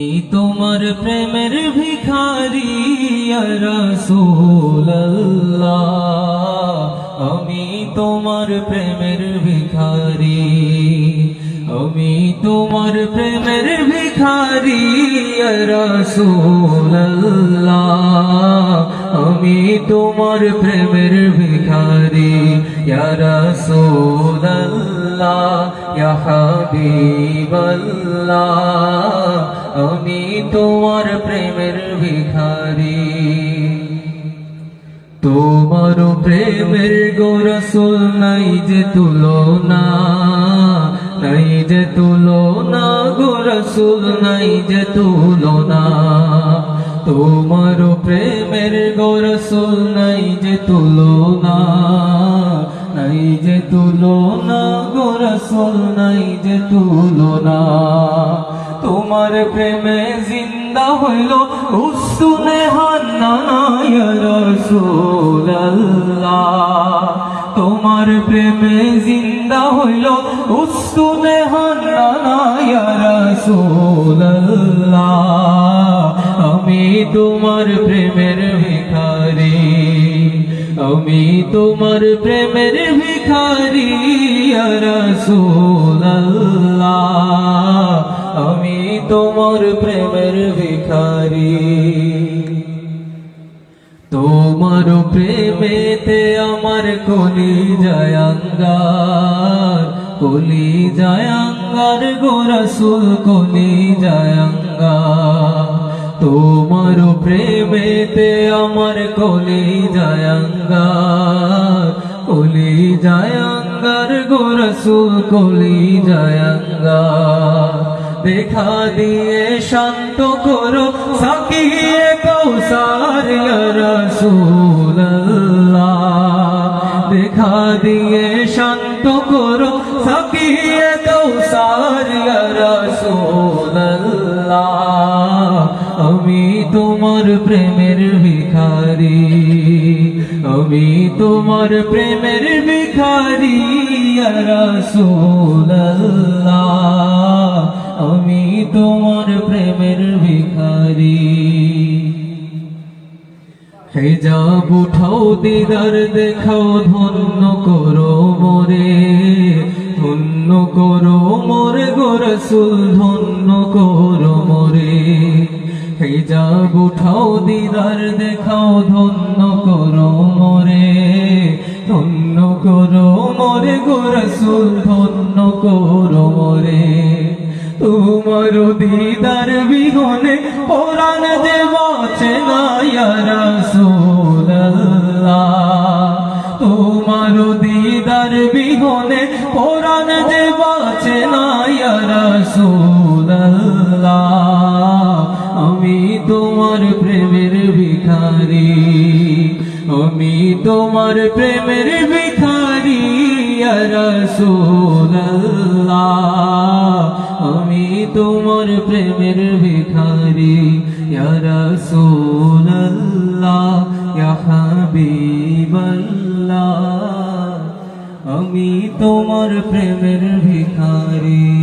তোমার প্রেমের ভিখারি ইয়া রাসূলুল্লাহ, আমি তোমার প্রেমের ভিখারি, আমি তোমার প্রেমের ভিখারি ইয়া রাসূলুল্লাহ, আমি তোমার প্রেমের ভিখারি ইয়া রাসূলুল্লাহ, ইয়া হাবিবাল্লাহ, আমি তোমার প্রেমের ভিখারি। তোমার প্রেমের গো রাসূল নাই যে তুলনা, নাই যে তুলনা গো রাসূল, নাই যে তুলনা। তোমার প্রেমের গো রাসূল নাই যে তুলনা, নাই যে তুলনা গো রাসূল, নাই যে তুলনা। তোমার প্রেমে জিন্দা হইল উসুনে হান্নানা ইয়া রাসূলুল্লাহ, তোমার প্রেমে জিন্দা হইল উসুনে হান্নানা ইয়া রাসূলুল্লাহ, আমি তোমার প্রেমের ভিখারি, আমি তোমার প্রেমের ভিখারি ইয়া রাসূলুল্লাহ, আমি তোমার প্রেমের ভিখারি। তোমার প্রেমেতে আমার কলিজায় আঙ্গার, কলিজায় আঙ্গার গো রাসূল, কলিজায় আঙ্গার। তোমার প্রেমেতে আমার কলিজায় আঙ্গার, কলিজায় আঙ্গার গো রাসূল, কলিজায় আঙ্গার। দেখা দিয়ে শান্ত করো সাকিয়ে কৌসার ইয়া রাসূলুল্লাহ, দেখা দিয়ে শান্ত করো সাকিয়ে কৌসার ইয়া রাসূলুল্লাহ, আমি তোমার প্রেমের ভিখারি, আমি তোমার প্রেমের ভিখারি ইয়া রাসূলুল্লাহ, আমি তোমার প্রেমের ভিখারি। হিজাব উঠাও দিদার দেখাও, ধন্য করো মোরে, ধন্য করো মোরে গো রাসূল, ধন্য করো মোরে। হিজাব উঠাও দিদার দেখাও, ধন্য করো মোরে, ধন্য করো মোরে গো রাসূল, ধন্য করো মোরে। তোমার দিদার বিহনে পরাণ যে বাঁচে না ইয়া রাসূলুল্লাহ, তোমার দিদার বিহনে পরাণ যে বাঁচে না ইয়া রাসূলুল্লাহ, আমি তোমার প্রেমের ভিখারি, আমি তোমার প্রেমের ভিখারি ইয়া রাসূলুল্লাহ, আমি তোমার প্রেমের ভিখারি ইয়া রাসূলুল্লাহ, ইয়া হাবিবাল্লাহ, আমি তোমার প্রেমের ভিখারি।